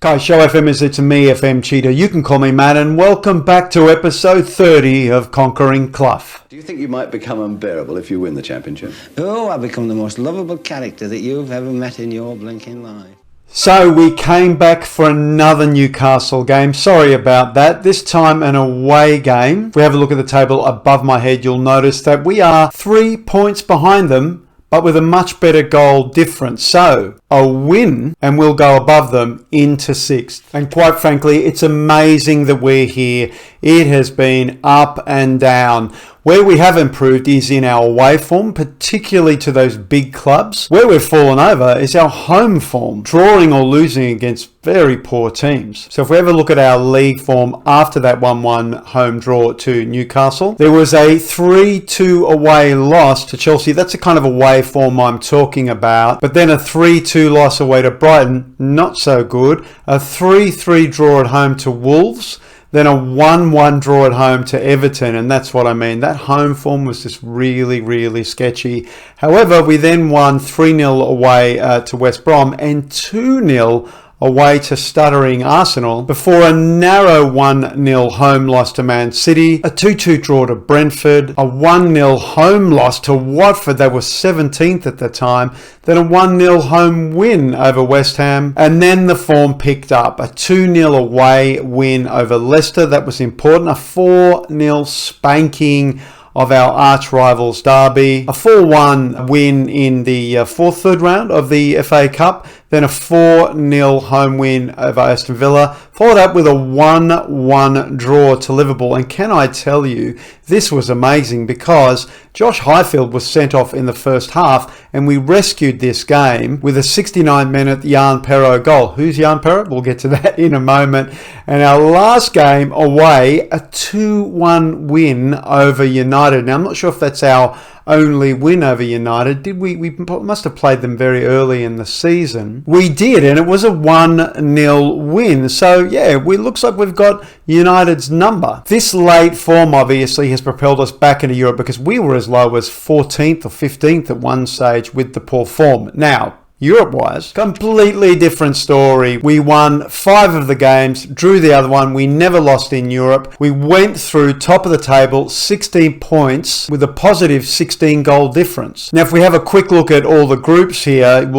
Hi, Show FM it's me, FM Cheetah. You can call me Matt, and welcome back to episode 30 of Conquering Clough. Do you think you might become unbearable if you win the championship? Oh, I'll become the most lovable character that you've ever met in your blinking life. So we came back for another Newcastle game. Sorry about that. This time an away game. If we have a look at the table above my head, you'll notice that we are 3 points behind them, but with a much better goal difference. So a win and we'll go above them into sixth. And quite frankly, it's amazing that we're here. It has been up and down. Where we have improved is in our away form, particularly to those big clubs. Where we've fallen over is our home form, drawing or losing against very poor teams. So if we ever look at our league form after that 1-1 home draw to Newcastle, there was a 3-2 away loss to Chelsea. That's the kind of away form I'm talking about. But then a 3-2 loss away to Brighton, not so good. A 3-3 draw at home to Wolves. Then a 1-1 draw at home to Everton, and that's what I mean. That home form was just really, really sketchy. However, we then won 3-0 away to West Brom and 2-0 away to stuttering Arsenal before a narrow 1-0 home loss to Man City, a 2-2 draw to Brentford, a 1-0 home loss to Watford, they were 17th at the time, then a 1-0 home win over West Ham, and then the form picked up, a 2-0 away win over Leicester, that was important, a 4-0 spanking of our arch rivals Derby, a 4-1 win in the third round of the FA Cup, then a 4-0 home win over Aston Villa, followed up with a 1-1 draw to Liverpool. And can I tell you, this was amazing because Josh Highfield was sent off in the first half and we rescued this game with a 69-minute Jan Perraud goal. Who's Jan Perraud? We'll get to that in a moment. And our last game away, a 2-1 win over United. Now, I'm not sure if that's our only win over United. We must have played them very early in the season. We did, and it was a 1-0 win. So yeah, it looks like we've got United's number. This late form obviously has propelled us back into Europe because we were as low as 14th or 15th at one stage with the poor form. Now, Europe-wise, completely different story. We won 5 of the games, drew the other one. We never lost in Europe. We went through top of the table, 16 points with a positive 16 goal difference. Now, if we have a quick look at all the groups here,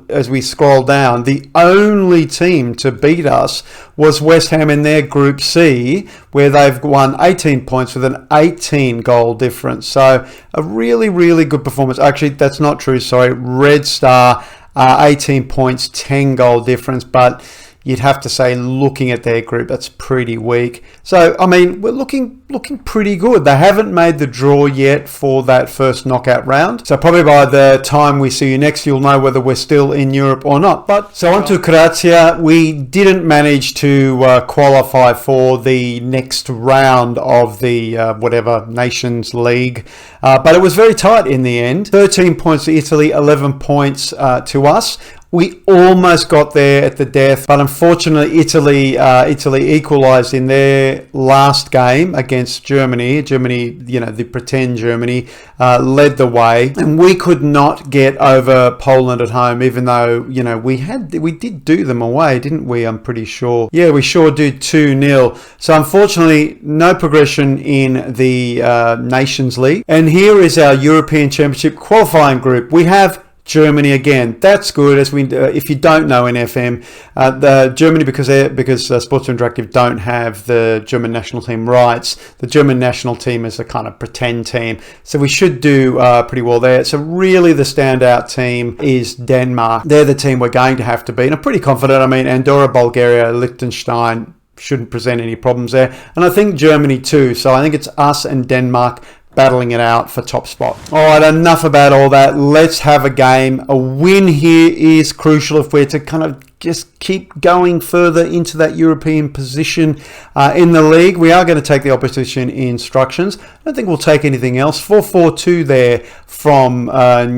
as we scroll down, the only team to beat us was West Ham in their Group C, where they've won 18 points with an 18 goal difference. So a really, really good performance. Actually, that's not true. Sorry. Red Star, 18 points, 10 goal difference, but you'd have to say, looking at their group, that's pretty weak. So, I mean, we're looking pretty good. They haven't made the draw yet for that first knockout round. So probably by the time we see you next, you'll know whether we're still in Europe or not. But so on to Croatia. We didn't manage to qualify for the next round of the whatever Nations League. But it was very tight in the end. 13 points to Italy, 11 points to us. We almost got there at the death, but unfortunately Italy equalised in their last game against Germany. Germany, the pretend Germany, led the way, and we could not get over Poland at home, even though, we did do them away, didn't we? I'm pretty sure. Yeah, we sure did 2-0. So unfortunately, no progression in the Nations League. And here is our European Championship qualifying group. We have Germany again. That's good. As we, if you don't know in FM, the Germany because Sports Interactive don't have the German national team rights. The German national team is a kind of pretend team, so we should do pretty well there. So really, the standout team is Denmark. They're the team we're going to have to beat. And I'm pretty confident. I mean, Andorra, Bulgaria, Liechtenstein shouldn't present any problems there, and I think Germany too. So I think it's us and Denmark battling it out for top spot. All right, enough about all that. Let's have a game. A win here is crucial if we're to kind of just keep going further into that European position in the league. We are going to take the opposition instructions. I don't think we'll take anything else. 4-4-2 there from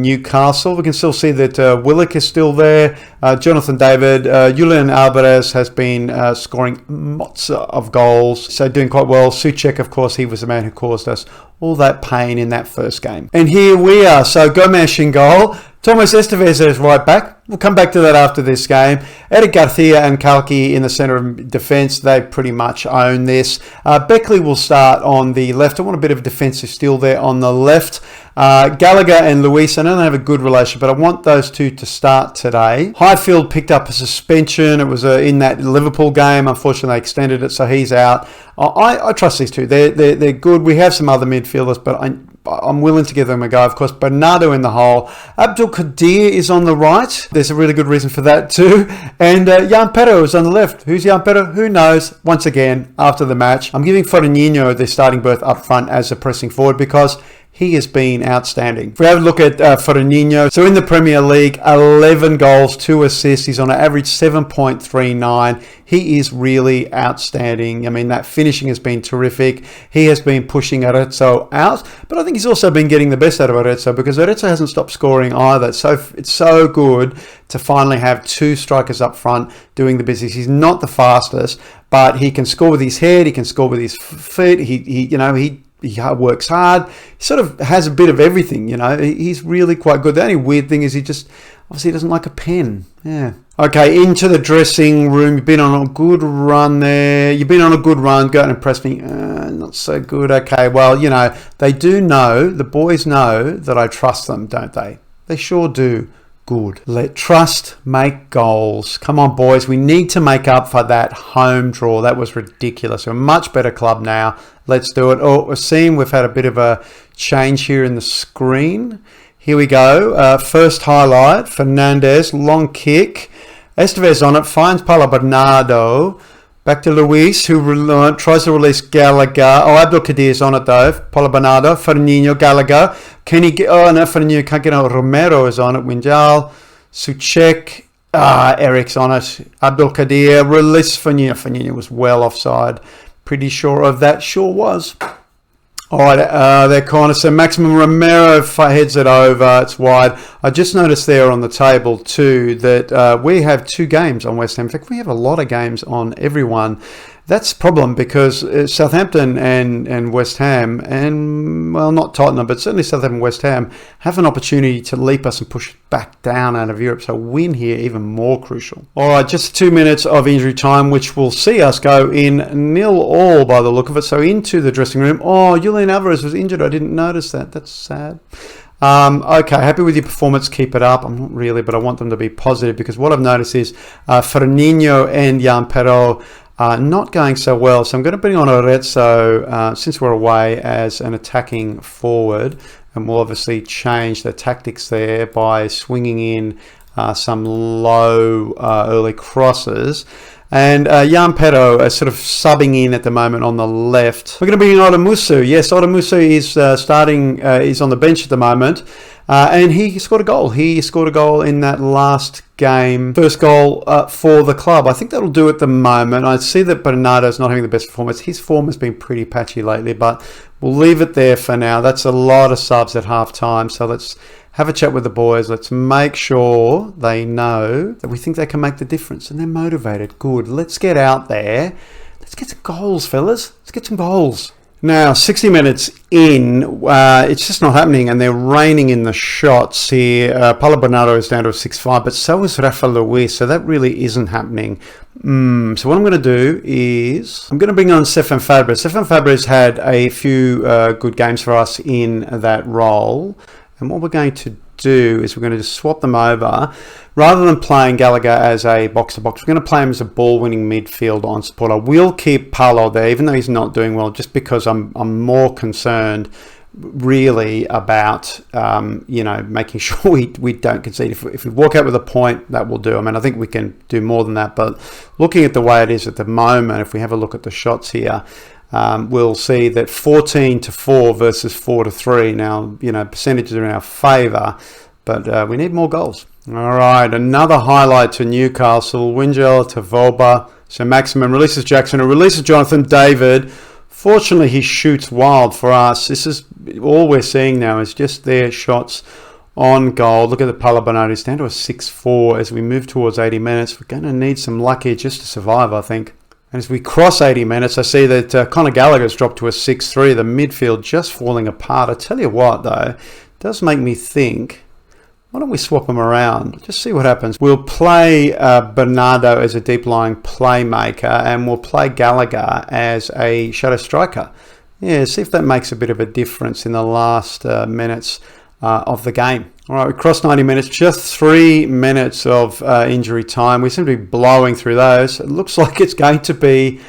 Newcastle. We can still see that Willock is still there. Jonathan David, Julian Alvarez has been scoring lots of goals, so doing quite well. Souček, of course, he was the man who caused us all that pain in that first game. And here we are. So Gomes in goal. Thomas Estevez is right back. We'll come back to that after this game. Eric Garcia and Cloughie in the centre of defence. They pretty much own this. Beckley will start on the left. I want a bit of a defensive steal there on the left. Gallagher and Luis, I know they have a good relationship, but I want those two to start today. Highfield picked up a suspension. It was in that Liverpool game. Unfortunately, they extended it, so he's out. I trust these two. They're good. We have some other midfielders, but I'm willing to give them a go. Of course, Bernardo in the hole. Abdul Qadir is on the right. There's a really good reason for that too. And Jan Pero is on the left. Who's Jan Pero? Who knows? Once again, after the match, I'm giving Fernandinho the starting berth up front as a pressing forward because he has been outstanding. If we have a look at Fernandinho, so in the Premier League, 11 goals, 2 assists. He's on an average 7.39. He is really outstanding. I mean, that finishing has been terrific. He has been pushing Arezzo out, but I think he's also been getting the best out of Arezzo because Arezzo hasn't stopped scoring either. So it's so good to finally have two strikers up front doing the business. He's not the fastest, but he can score with his head. He can score with his feet. He works hard. He sort of has a bit of everything, He's really quite good. The only weird thing is he just obviously doesn't like a pen. Yeah. Okay, into the dressing room. You've been on a good run there. You've been on a good run. Go and impress me. Not so good. Okay, well, they do know, the boys know that I trust them, don't they? They sure do. Good. Let trust make goals. Come on, boys. We need to make up for that home draw. That was ridiculous. We're a much better club now. Let's do it. Oh, we're seeing we've had a bit of a change here in the screen. Here we go. First highlight. Fernandez. Long kick. Estevez on it. Finds Paulo Bernardo. Back to Luis, who tries to release Gallagher. Oh, Abdul Qadir is on it though. Paulo Bernardo, Fernandinho, Gallagher. Can he get... Oh, no, Fernandinho can't get on. Romero is on it. Winjal, Suchek. Eric's on it. Abdul Qadir. Release Fernandinho. Fernandinho was well offside. Pretty sure of that. Sure was. All right, their corner. So Maximum Romero heads it over. It's wide. I just noticed there on the table too that we have 2 games on West Ham. In fact, we have a lot of games on everyone. That's a problem because Southampton and West Ham and, well, not Tottenham, but certainly Southampton and West Ham have an opportunity to leap us and push back down out of Europe. So a win here even more crucial. All right, just 2 minutes of injury time, which will see us go in 0-0 by the look of it. So into the dressing room. Oh, Julian Alvarez was injured. I didn't notice that. That's sad. Okay, happy with your performance. Keep it up. I'm not really, but I want them to be positive because what I've noticed is Fernandinho and Jan Pero not going so well. So I'm going to bring on Arezzo since we're away as an attacking forward, and we'll obviously change the tactics there by swinging in some low early crosses. And Jan Pero is sort of subbing in at the moment on the left. We're going to bring in Odamusu. Yes, Odamusu is starting, is on the bench at the moment. And he scored a goal. He scored a goal in that last game. First goal for the club. I think that'll do at the moment. I see that Bernardo's not having the best performance. His form has been pretty patchy lately, but we'll leave it there for now. That's a lot of subs at half time. So let's have a chat with the boys. Let's make sure they know that we think they can make the difference and they're motivated. Good. Let's get out there. Let's get some goals, fellas. Let's get some goals. Now, 60 minutes in, it's just not happening, and they're reining in the shots here. Paulo Bernardo is down to a 6-5, but so is Rafa Luis, so that really isn't happening. So what I'm going to do is I'm going to bring on Stefan Fabres. Stefan Fabres had a few good games for us in that role, and what we're going to do is we're going to just swap them over. Rather than playing Gallagher as a box-to-box, we're going to play him as a ball-winning midfield on support. I will keep Paulo there, even though he's not doing well, just because I'm more concerned really about, making sure we don't concede. If we walk out with a point, that will do. I mean, I think we can do more than that, but looking at the way it is at the moment, if we have a look at the shots here, we'll see that 14-4 versus 4-3. Now, percentages are in our favour, but we need more goals. All right, another highlight to Newcastle. Wingel to Volba. So Maximum releases Jackson and releases Jonathan David. Fortunately, he shoots wild for us. This is all we're seeing now is just their shots on goal. Look at the Paulo Bernardo. He's down to a 6-4 as we move towards 80 minutes. We're going to need some luck here just to survive, I think. And as we cross 80 minutes, I see that Conor Gallagher's dropped to a 6-3. The midfield just falling apart. I tell you what, though, it does make me think, Why don't we swap them around? Just see what happens. We'll play Bernardo as a deep-lying playmaker, and we'll play Gallagher as a shadow striker. Yeah, see if that makes a bit of a difference in the last minutes of the game. All right, we crossed 90 minutes, just 3 minutes of injury time. We seem to be blowing through those. It looks like it's going to be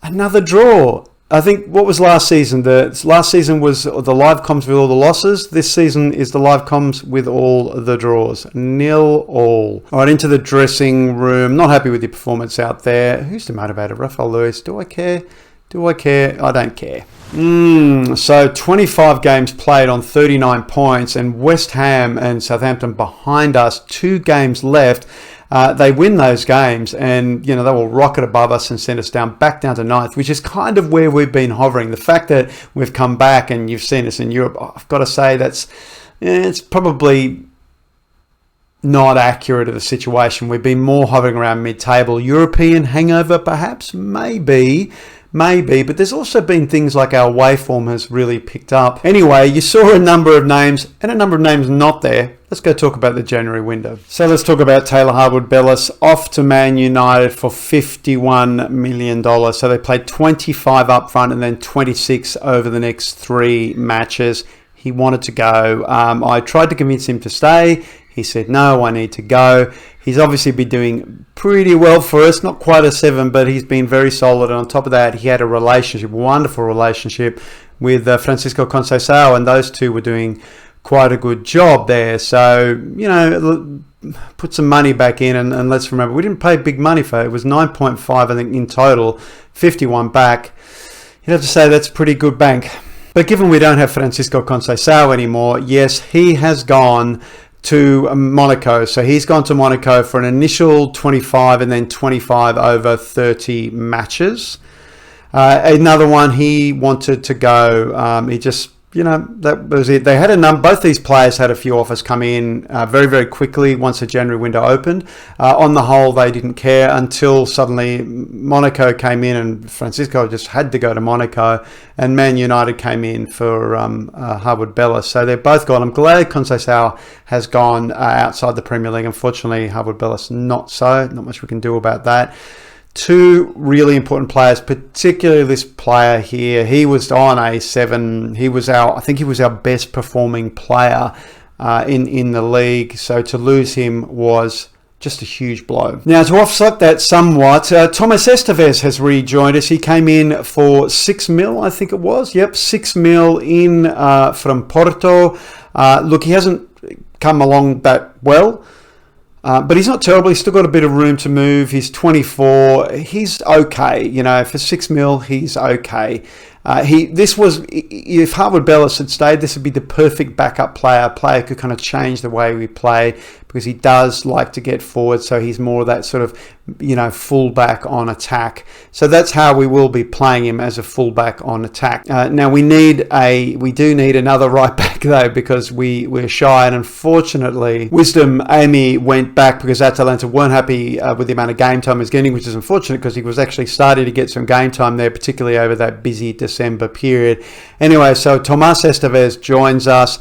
another draw. I think, what was last season? The last season was the live comms with all the losses. This season is the live comms with all the draws. 0-0. All right, into the dressing room. Not happy with your performance out there. Who's the motivator? Rafael Lewis. Do I care? Do I care? I don't care. So 25 games played on 39 points, and West Ham and Southampton behind us, 2 games left. They win those games, and they will rocket above us and send us back down to 9th, which is kind of where we've been hovering. The fact that we've come back and you've seen us in Europe, I've got to say it's probably not accurate of the situation. We've been more hovering around mid-table. European hangover, perhaps, maybe, but there's also been things like our waveform has really picked up. Anyway, you saw a number of names and a number of names not there. Let's go talk about the January window. So let's talk about Taylor Harwood-Bellis off to Man United for $51 million. So they played 25 up front and then 26 over the next 3 matches. He wanted to go. I tried to convince him to stay. He said, no, I need to go. He's obviously been doing pretty well for us. Not quite a 7, but he's been very solid. And on top of that, he had a wonderful relationship with Francisco Conceição, and those two were doing quite a good job there. So, put some money back in, and let's remember, we didn't pay big money for it. It was 9.5, I think, in total, 51 back. You'd have to say that's pretty good bank. But given we don't have Francisco Conceição anymore, yes, he has gone to Monaco. So he's gone to Monaco for an initial 25 and then 25 over 30 matches. Another one, he wanted to go. He just, that was it. They had both these players had a few offers come in very, very quickly once the January window opened. On the whole, they didn't care until suddenly Monaco came in, and Francisco just had to go to Monaco, and Man United came in for Harwood-Bellis. So they're both gone. I'm glad Conceição has gone outside the Premier League. Unfortunately, Harwood-Bellis not so. Not much we can do about that. 2 really important players, particularly this player here. He was on a 7. I think he was our best performing player in the league. So to lose him was just a huge blow. Now, to offset that somewhat, Thomas Esteves has rejoined us. He came in for 6 mil, I think it was. Yep, 6 mil in from Porto. Look, he hasn't come along that well. But he's not terrible. He's still got a bit of room to move. He's 24. He's okay. For 6 mil, he's okay. If Harwood-Bellis had stayed, this would be the perfect backup player. A player could kind of change the way we play, because he does like to get forward. So he's more of that sort of, fullback on attack. So that's how we will be playing him, as a fullback on attack. Now we do need another right back though, because we're shy, and unfortunately Wisdom Amy went back because Atalanta weren't happy with the amount of game time he was getting, which is unfortunate because he was actually starting to get some game time there, particularly over that busy December period. Anyway, so Tomas Esteves joins us.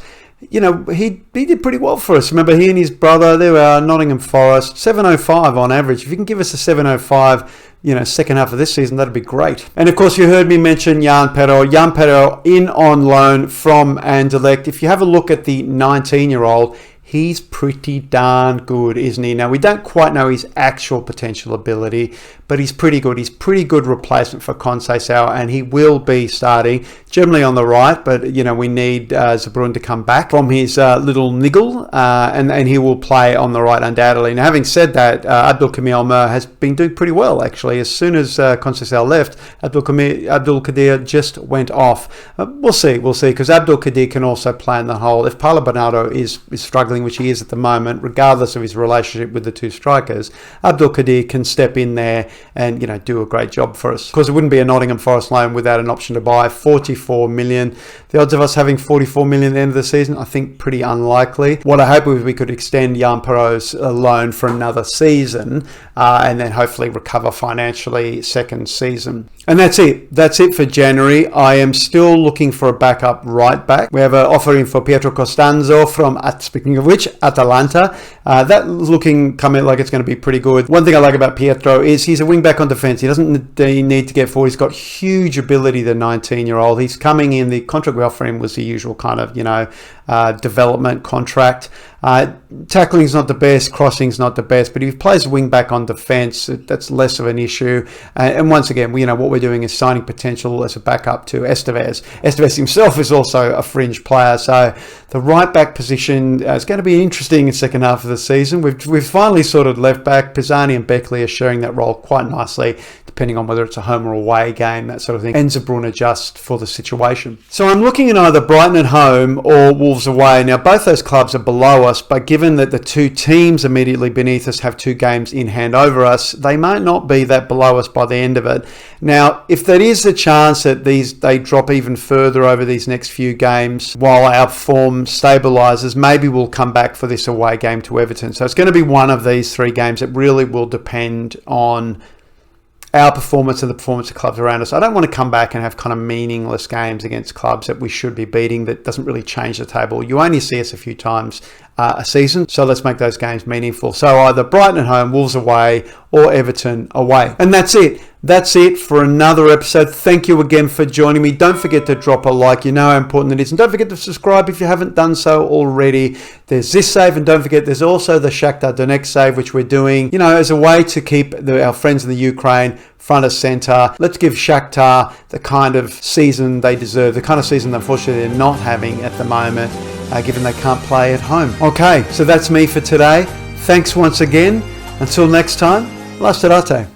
He did pretty well for us. Remember, he and his brother, they were Nottingham Forest, 705 on average. If you can give us a 705, second half of this season, that'd be great. And of course, you heard me mention Jan Perro. Jan Perro in on loan from Anderlecht. If you have a look at the 19-year-old, he's pretty darn good, isn't he? Now, we don't quite know his actual potential ability, but he's pretty good. He's pretty good replacement for Conceição, and he will be starting generally on the right, but we need Zabrun to come back from his little niggle, and he will play on the right undoubtedly. Now, having said that, Abdulkadir Almer has been doing pretty well, actually. As soon as Conceição left, Abdulkadir just went off. We'll see, because Abdulkadir can also play in the hole. If Paulo Bernardo is struggling, which he is at the moment, regardless of his relationship with the 2 strikers, Abdulkadir can step in there and do a great job for us. Of course, it wouldn't be a Nottingham Forest loan without an option to buy. 44 million. The odds of us having 44 million at the end of the season, I think pretty unlikely. What I hope is we could extend Jan Perro's loan for another season, and then hopefully recover financially second season. And that's it. That's it for January. I am still looking for a backup right back. We have an offer in for Pietro Costanzo from, speaking of Ibrahimovic, Atalanta. That looking coming like it's going to be pretty good. One thing I like about Pietro is he's a wing back on defence. He doesn't need to get forward. He's got huge ability, the 19-year-old. He's coming in. The contract we offer him was the usual kind of, development contract. Tackling's not the best, crossing's not the best, but if he plays wing back on defence, that's less of an issue. And once again, what we're doing is signing potential as a backup to Estevez. Estevez himself is also a fringe player, so the right back position is going to be interesting in the second half of the season. We've finally sorted left back. Pisani and Beckley are sharing that role quite nicely, depending on whether it's a home or away game, that sort of thing. And Zabrun adjust for the situation. So I'm looking at either Brighton at home or Wolves away. Now, both those clubs are below us, but given that the two teams immediately beneath us have 2 games in hand over us, they might not be that below us by the end of it. Now, if there is a chance that they drop even further over these next few games while our form stabilises, maybe we'll come back for this away game to Everton. So it's going to be one of these 3 games. It really will depend on our performance and the performance of clubs around us. I don't want to come back and have kind of meaningless games against clubs that we should be beating that doesn't really change the table. You only see us a few times a season, so let's make those games meaningful. So either Brighton at home, Wolves away, or Everton away. And that's it. That's it for another episode. Thank you again for joining me. Don't forget to drop a like. You know how important it is. And don't forget to subscribe if you haven't done so already. There's this save, and don't forget there's also the Shakhtar Donetsk save, which we're doing, as a way to keep our friends in the Ukraine front of center. Let's give Shakhtar the kind of season they deserve, the kind of season unfortunately they're not having at the moment, given they can't play at home. Okay, so that's me for today. Thanks once again. Until next time, la serate.